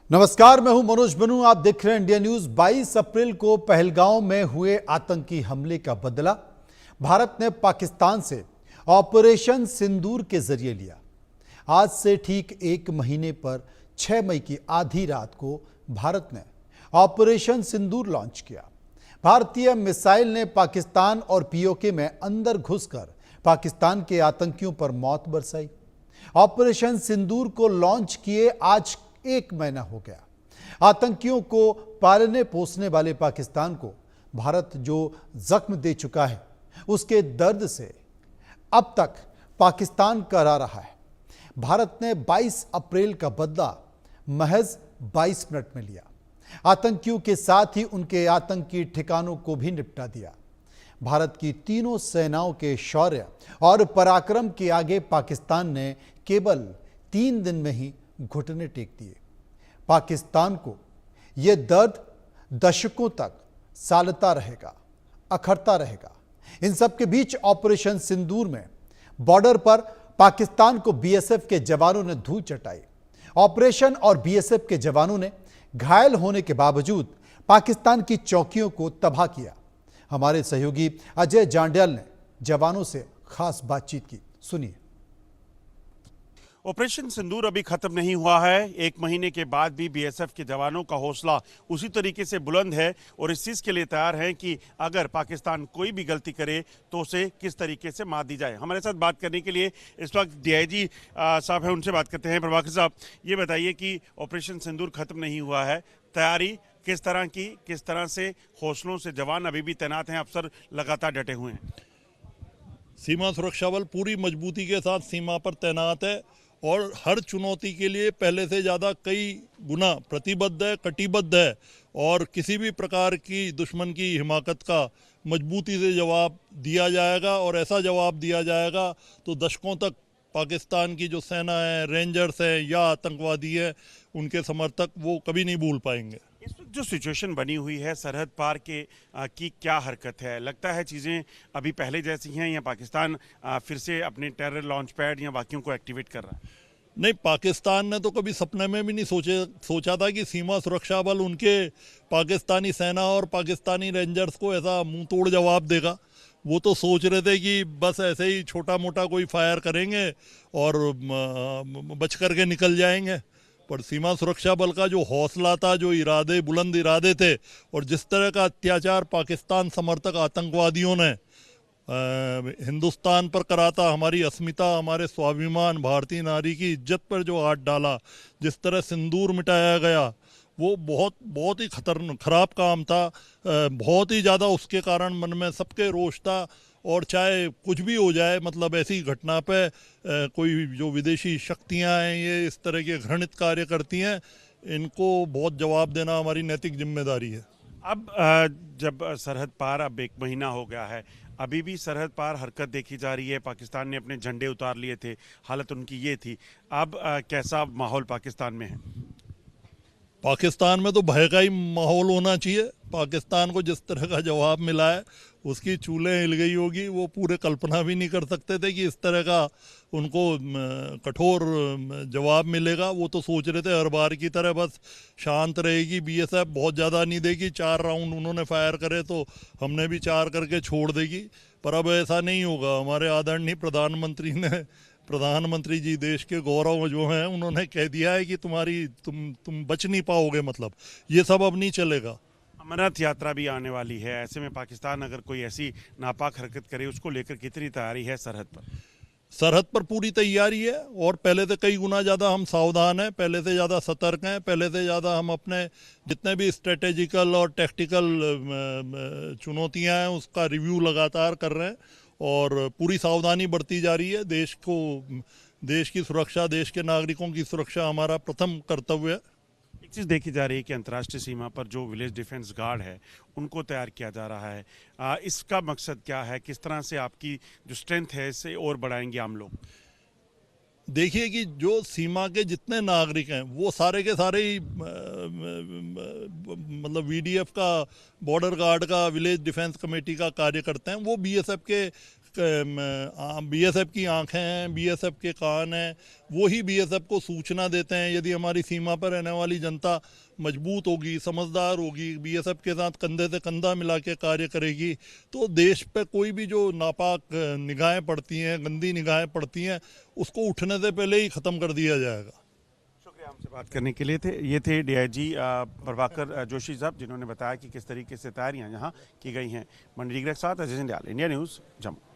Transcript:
नमस्कार, मैं हूं मनोज बनू। आप देख रहे हैं इंडिया न्यूज। 22 अप्रैल को पहलगांव में हुए आतंकी हमले का बदला भारत ने पाकिस्तान से ऑपरेशन सिंदूर के जरिए लिया। आज से ठीक एक महीने पर 6 मई की आधी रात को भारत ने ऑपरेशन सिंदूर लॉन्च किया। भारतीय मिसाइल ने पाकिस्तान और पीओके में अंदर घुसकर पाकिस्तान के आतंकियों पर मौत बरसाई। ऑपरेशन सिंदूर को लॉन्च किए आज 1 महीना हो गया। आतंकियों को पालने पोसने वाले पाकिस्तान को भारत जो जख्म दे चुका है, उसके दर्द से अब तक पाकिस्तान करा रहा है। भारत ने 22 अप्रैल का बदला महज 22 मिनट में लिया। आतंकियों के साथ ही उनके आतंकी ठिकानों को भी निपटा दिया। भारत की तीनों सेनाओं के शौर्य और पराक्रम के आगे पाकिस्तान ने केवल 3 दिन में ही घुटने टेक दिए। पाकिस्तान को यह दर्द दशकों तक सालता रहेगा, अखरता रहेगा। इन सब के बीच ऑपरेशन सिंदूर में बॉर्डर पर पाकिस्तान को बीएसएफ के जवानों ने धूल चटाई। ऑपरेशन और बीएसएफ के जवानों ने घायल होने के बावजूद पाकिस्तान की चौकियों को तबाह किया। हमारे सहयोगी अजय जांड्याल ने जवानों से खास बातचीत की, सुनिए। ऑपरेशन सिंदूर अभी खत्म नहीं हुआ है। 1 महीने के बाद भी बीएसएफ के जवानों का हौसला उसी तरीके से बुलंद है और इस चीज़ के लिए तैयार हैं कि अगर पाकिस्तान कोई भी गलती करे तो उसे किस तरीके से मात दी जाए। हमारे साथ बात करने के लिए इस वक्त डीआईजी साहब हैं, उनसे बात करते हैं। प्रभाकर साहब, ये बताइए कि ऑपरेशन सिंदूर खत्म नहीं हुआ है, तैयारी किस तरह की, किस तरह से हौसलों से जवान अभी भी तैनात हैं, अफसर लगातार डटे हुए हैं? सीमा सुरक्षा बल पूरी मजबूती के साथ सीमा पर तैनात है और हर चुनौती के लिए पहले से ज़्यादा कई गुना प्रतिबद्ध है, कटिबद्ध है और किसी भी प्रकार की दुश्मन की हिमाकत का मजबूती से जवाब दिया जाएगा। और ऐसा जवाब दिया जाएगा तो दशकों तक पाकिस्तान की जो सेना है, रेंजर्स हैं या आतंकवादी है, उनके समर्थक वो कभी नहीं भूल पाएंगे। इस वक्त जो सिचुएशन बनी हुई है सरहद पार के की क्या हरकत है? लगता है चीज़ें अभी पहले जैसी हैं या पाकिस्तान फिर से अपने टेरर लॉन्च पैड या बाकियों को एक्टिवेट कर रहा है? नहीं, पाकिस्तान ने तो कभी सपने में भी नहीं सोचा था कि सीमा सुरक्षा बल उनके पाकिस्तानी सेना और पाकिस्तानी रेंजर्स को ऐसा मुंह तोड़ जवाब देगा। वो तो सोच रहे थे कि बस ऐसे ही छोटा मोटा कोई फायर करेंगे और बच करके निकल जाएंगे। पर सीमा सुरक्षा बल का जो हौसला था, जो इरादे, बुलंद इरादे थे और जिस तरह का अत्याचार पाकिस्तान समर्थक आतंकवादियों ने हिंदुस्तान पर करा था, हमारी अस्मिता, हमारे स्वाभिमान, भारतीय नारी की इज्जत पर जो हाथ डाला, जिस तरह सिंदूर मिटाया गया, वो बहुत ही खराब काम था। बहुत ही ज़्यादा उसके कारण मन में सबके रोष था। और चाहे कुछ भी हो जाए, मतलब ऐसी घटना पे कोई जो विदेशी शक्तियां हैं, ये इस तरह के घृणित कार्य करती हैं, इनको बहुत जवाब देना हमारी नैतिक जिम्मेदारी है। अब जब सरहद पार अब 1 महीना हो गया है, अभी भी सरहद पार हरकत देखी जा रही है। पाकिस्तान ने अपने झंडे उतार लिए थे, हालत उनकी ये थी। अब कैसा माहौल पाकिस्तान में है? पाकिस्तान में तो भय का ही माहौल होना चाहिए। पाकिस्तान को जिस तरह का जवाब मिला है, उसकी चूल्हें हिल गई होगी। वो पूरे कल्पना भी नहीं कर सकते थे कि इस तरह का उनको कठोर जवाब मिलेगा। वो तो सोच रहे थे हर बार की तरह बस शांत रहेगी बीएसएफ, बहुत ज़्यादा नहीं देगी, 4 राउंड उन्होंने फायर करे तो हमने भी 4 करके छोड़ देगी। पर अब ऐसा नहीं होगा। हमारे आदरणीय प्रधानमंत्री जी, देश के गौरव जो हैं, उन्होंने कह दिया है कि तुम बच नहीं पाओगे। मतलब ये सब अब नहीं चलेगा। अमरनाथ यात्रा भी आने वाली है, ऐसे में पाकिस्तान अगर कोई ऐसी नापाक हरकत करे, उसको लेकर कितनी तैयारी है सरहद पर? सरहद पर पूरी तैयारी है और पहले से कई गुना ज़्यादा हम सावधान हैं, पहले से ज़्यादा सतर्क हैं, पहले से ज़्यादा हम अपने जितने भी स्ट्रेटेजिकल और टैक्टिकल चुनौतियां हैं उसका रिव्यू लगातार कर रहे हैं और पूरी सावधानी बरती जा रही है। देश की सुरक्षा, देश के नागरिकों की सुरक्षा हमारा प्रथम कर्तव्य है। एक चीज़ देखी जा रही है कि अंतर्राष्ट्रीय सीमा पर जो विलेज डिफेंस गार्ड है, उनको तैयार किया जा रहा है। इसका मकसद क्या है? किस तरह से आपकी जो स्ट्रेंथ है इसे और बढ़ाएंगे आम लोग? देखिए कि जो सीमा के जितने नागरिक हैं वो सारे के सारे ही मतलब वीडीएफ का, बॉर्डर गार्ड का, विलेज डिफेंस कमेटी का कार्य करते हैं। वो बीएसएफ के बीएसएफ की आंखें हैं, बीएसएफ के कान हैं, वो ही बीएसएफ को सूचना देते हैं। यदि हमारी सीमा पर रहने वाली जनता मजबूत होगी, समझदार होगी, बीएसएफ के साथ कंधे से कंधा मिला के कार्य करेगी, तो देश पे कोई भी जो नापाक निगाहें पड़ती हैं, गंदी निगाहें पड़ती हैं, उसको उठने से पहले ही ख़त्म कर दिया जाएगा। शुक्रिया हमसे बात करने के लिए। ये थे डीआईजी प्रभाकर जोशी साहब, जिन्होंने बताया कि किस तरीके से तैयारियां यहाँ की गई हैं। मंडली के साथ अजय जंडियाल, इंडिया न्यूज़, जम्मू।